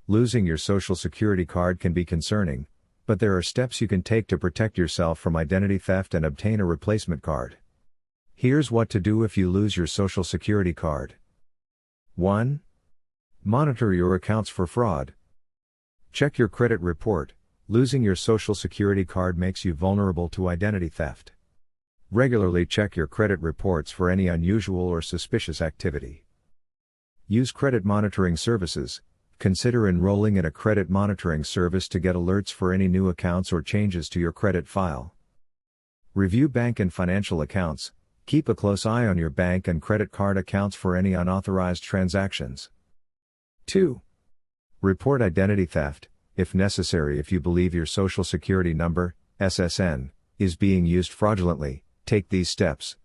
Losing your social security card can be concerning, but there are steps you can take to protect yourself from identity theft and obtain a replacement card. Here's what to do if you lose your social security card. 1. Monitor your accounts for fraud. Check your credit report. Losing your social security card makes you vulnerable to identity theft. Regularly check your credit reports for any unusual or suspicious activity. Use credit monitoring services. Consider enrolling in a credit monitoring service to get alerts for any new accounts or changes to your credit file. Review bank and financial accounts. Keep a close eye on your bank and credit card accounts for any unauthorized transactions. 2. Report identity theft, if necessary. If you believe your Social Security number, SSN, is being used fraudulently, take these steps.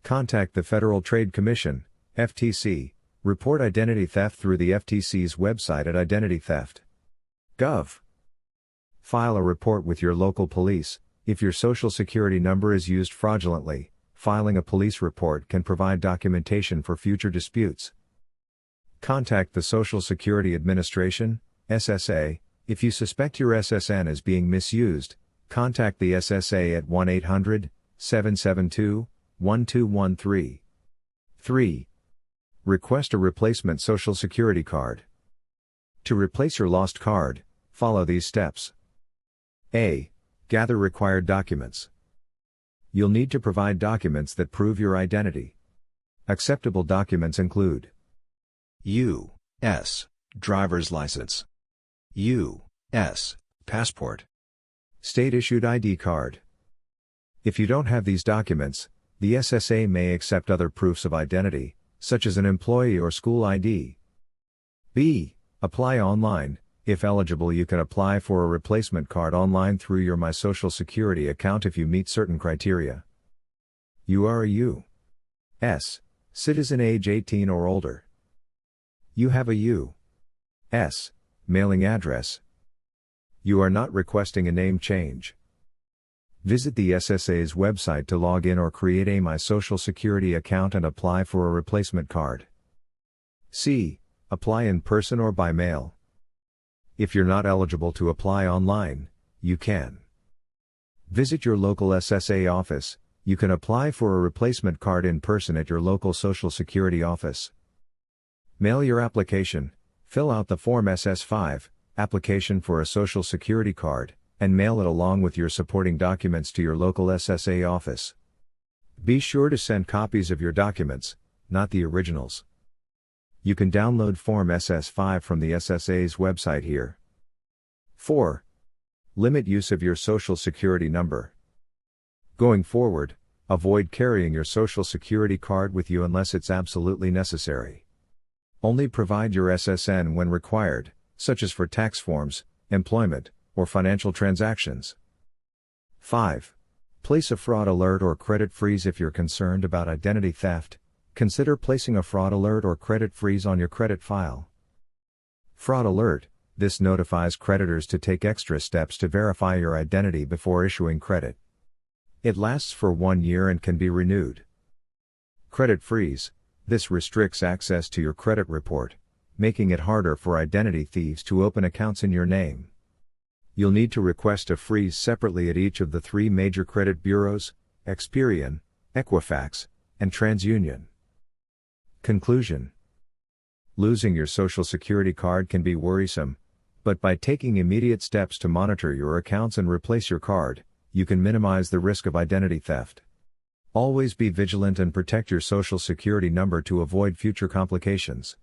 Contact the Federal Trade Commission, FTC. Report identity theft through the FTC's website at identitytheft.gov. File a report with your local police. If your Social Security number is used fraudulently, filing a police report can provide documentation for future disputes. Contact the Social Security Administration, SSA. If you suspect your SSN is being misused, contact the SSA at 1-800-772-1213. 3. Request a replacement Social Security card. To replace your lost card, follow these steps. A. Gather required documents. You'll need to provide documents that prove your identity. Acceptable documents include U.S. driver's license, U.S. passport, state-issued ID card. If you don't have these documents, the SSA may accept other proofs of identity, such as an employee or school ID. B. Apply online. If eligible, you can apply for a replacement card online through your My Social Security account if you meet certain criteria. You are a U.S. citizen age 18 or older. You have a U.S. mailing address. You are not requesting a name change. Visit the SSA's website to log in or create a My Social Security account and apply for a replacement card. C. Apply in person or by mail. If you're not eligible to apply online, you can visit your local SSA office. You can apply for a replacement card in person at your local Social Security office. Mail your application. Fill out the Form SS5, application for a Social Security card, and mail it along with your supporting documents to your local SSA office. Be sure to send copies of your documents, not the originals. You can download Form SS5 from the SSA's website here. 4. Limit use of your Social Security number. Going forward, avoid carrying your Social Security card with you unless it's absolutely necessary. Only provide your SSN when required, such as for tax forms, employment, or financial transactions. 5. Place a fraud alert or credit freeze. If you're concerned about identity theft, consider placing a fraud alert or credit freeze on your credit file. Fraud alert. This notifies creditors to take extra steps to verify your identity before issuing credit. It lasts for 1 year and can be renewed. Credit freeze. This restricts access to your credit report, making it harder for identity thieves to open accounts in your name. You'll need to request a freeze separately at each of the 3 major credit bureaus, Experian, Equifax, and TransUnion. Conclusion. Losing your Social Security card can be worrisome, but by taking immediate steps to monitor your accounts and replace your card, you can minimize the risk of identity theft. Always be vigilant and protect your Social Security number to avoid future complications.